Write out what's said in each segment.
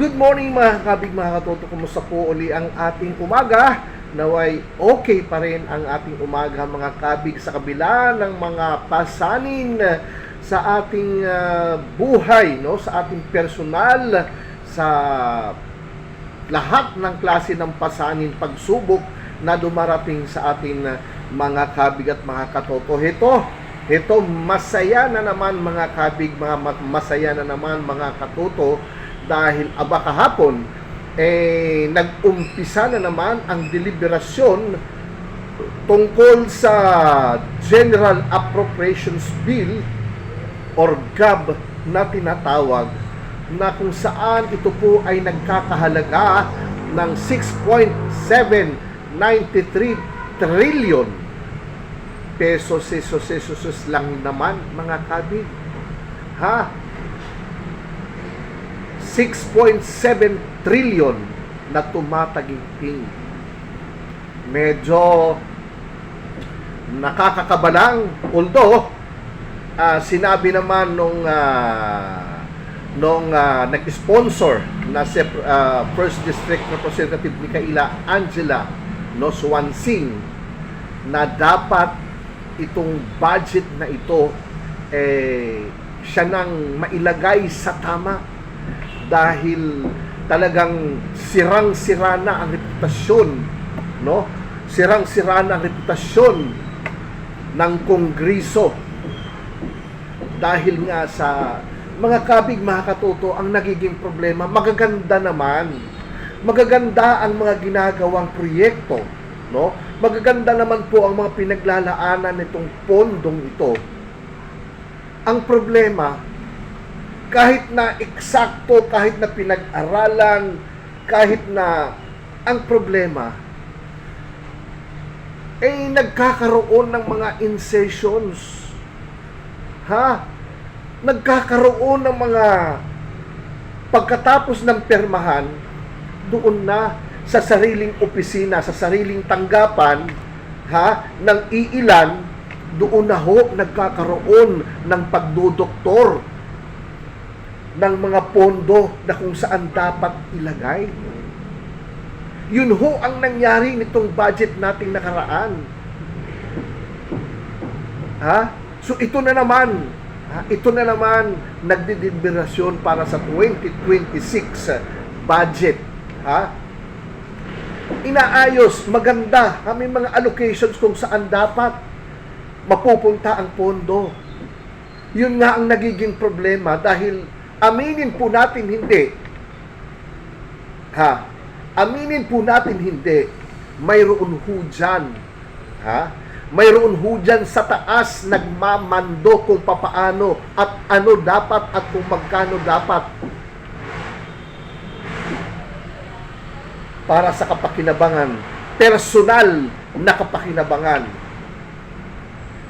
Good morning mga kabig, mga katoto. Kumusta po uli ang ating umaga? Naway okay pa rin ang ating umaga mga kabig sa kabila ng mga pasanin sa ating buhay, no? Sa ating personal, sa lahat ng klase ng pasanin, pagsubok na dumarating sa ating mga kabig at mga katoto. Ito masaya na naman mga kabig, masaya na naman mga katoto. Dahil kahapon, nag-umpisa na naman ang deliberasyon tungkol sa General Appropriations Bill or GAB na tinatawag, na kung saan ito po ay nagkakahalaga ng 6.793 trillion pesos lang naman mga kabig. 6.7 trillion na tumataginting. Medyo nakakakabalang. Although, sinabi naman nung nag-sponsor na si First District Representative Micaela Angela Swansing, na dapat itong budget na ito siya nang mailagay sa tama. Dahil talagang sirang-sira na ang reputasyon, no? Sirang-sira na ang reputasyon ng Kongreso. Dahil nga sa mga kabig, mga katoto, ang nagiging problema, magaganda ang mga ginagawang proyekto, no? Magaganda naman po ang mga pinaglalaanan nitong pondong ito. Ang problema, kahit na eksakto, kahit na pinag-aralan, kahit na ang problema nagkakaroon ng mga insertions. Nagkakaroon ng mga pagkatapos ng permahan, doon na sa sariling opisina, sa sariling tanggapan, ng iilan, doon na nagkakaroon ng pagdodoktor ng mga pondo na kung saan dapat ilagay. Yun ang nangyari nitong budget nating nakaraan. So ito na naman nagdideliberasyon para sa 2026 budget. Inaayos, maganda. May mga allocations kung saan dapat mapupunta ang pondo. Yun nga ang nagiging problema dahil aminin po natin hindi. Aminin po natin hindi. Mayroon ho dyan. Mayroon ho dyan sa taas nagmamando kung papaano at ano dapat at kung magkano dapat para sa kapakinabangan, personal na kapakinabangan,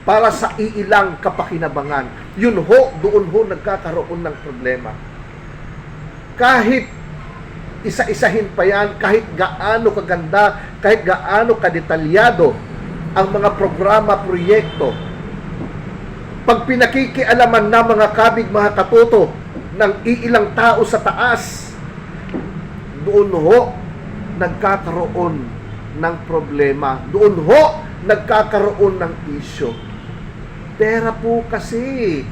para sa iilang kapakinabangan. Doon nagkakaroon ng problema. Kahit isa-isahin pa yan, kahit gaano kaganda, kahit gaano kadetalyado ang mga programa, proyekto, pag pinakikialaman na mga kabig, mga katoto, ng iilang tao sa taas, doon nagkakaroon ng problema. Doon nagkakaroon ng issue. Pera kasi.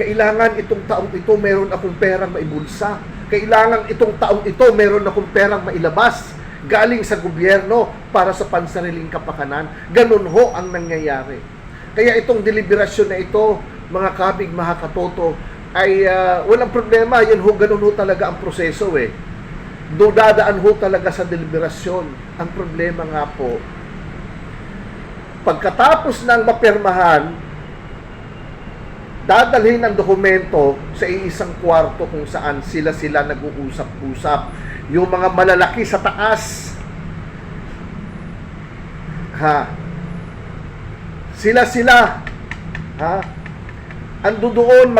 Kailangan itong taong ito meron akong perang maibulsa. Kailangan itong taong ito meron akong perang mailabas galing sa gobyerno para sa pansariling kapakanan. Ganun ang nangyayari. Kaya itong deliberasyon na ito, mga kabig, mga katoto, ay walang problema. Ganun talaga ang proseso Dadaan talaga sa deliberasyon. Ang problema nga po, pagkatapos ng mapirmahan, dadalhin ang dokumento sa isang kwarto kung saan sila nag-uusap-usap. Yung mga malalaki sa taas, sila, ando doon,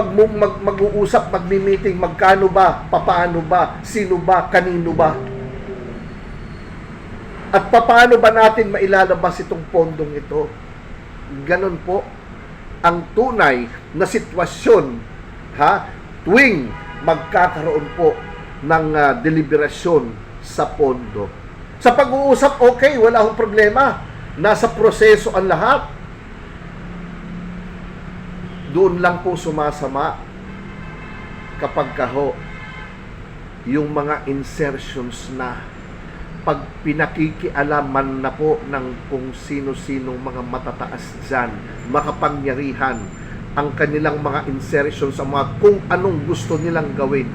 mag-uusap, magmi-meeting, magkano ba, papaano ba, sino ba, kanino ba. At paano ba natin mailalabas itong pondong ito? Ganon po ang tunay na sitwasyon tuwing magkakaroon po ng deliberasyon sa pondo. Sa pag-uusap, okay, wala akong problema. Nasa proseso ang lahat. Doon lang po sumasama kapag kaho yung mga insertions na pag pinakikialaman na po ng kung sino-sinong mga matataas dyan, makapangyarihan, ang kanilang mga insertions sa mga kung anong gusto nilang gawin,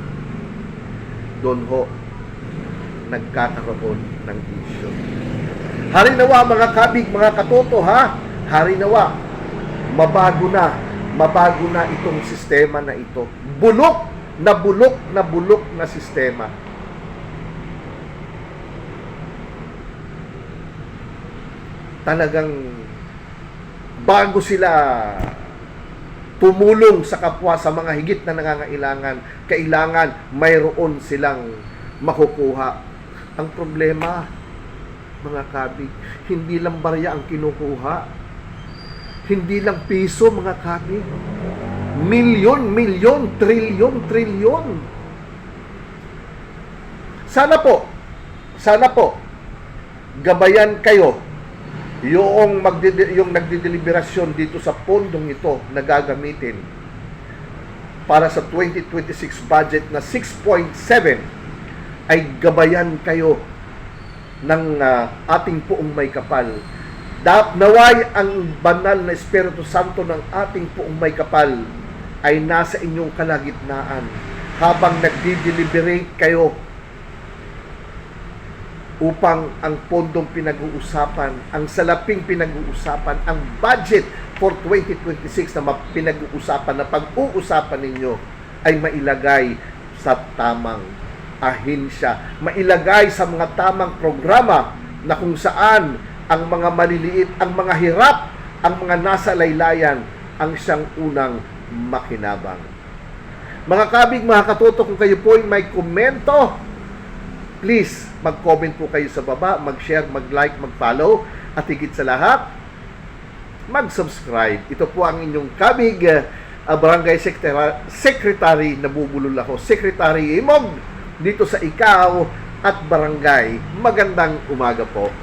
doon ho nagkakaroon ng issue. Harinawa mga kabig, mga katoto ha, harinawa, mabago na itong sistema na ito. Bulok na sistema. Talagang bago sila tumulong sa kapwa sa mga higit na nangangailangan, kailangan mayroon silang makukuha. Ang problema, mga kabig, hindi lang barya ang kinukuha. Hindi lang piso, mga kabig. Milyon, trilyon. Sana po, gabayan kayo yung nagdideliberasyon dito sa pondong ito na gagamitin para sa 2026 budget na 6.7 ay gabayan kayo ng ating poong may kapal. Naway ang banal na Espiritu Santo ng ating poong may kapal ay nasa inyong kalagitnaan habang nagdi-deliberate kayo upang ang pondong pinag-uusapan, ang salaping pinag-uusapan, ang budget for 2026 na pinag-uusapan, na pag-uusapan ninyo ay mailagay sa tamang ahensya, mailagay sa mga tamang programa na kung saan ang mga maliliit, ang mga hirap, ang mga nasa laylayan ang siyang unang makinabang. Mga kabig, mga katoto, kung kayo po ay may komento, please mag-comment po kayo sa baba, mag-share, mag-like, mag-follow, at higit sa lahat, mag-subscribe. Ito po ang inyong kabig, Barangay Secretary, nabubulol ako, Secretary Imog, dito sa Ikaw at Barangay. Magandang umaga po.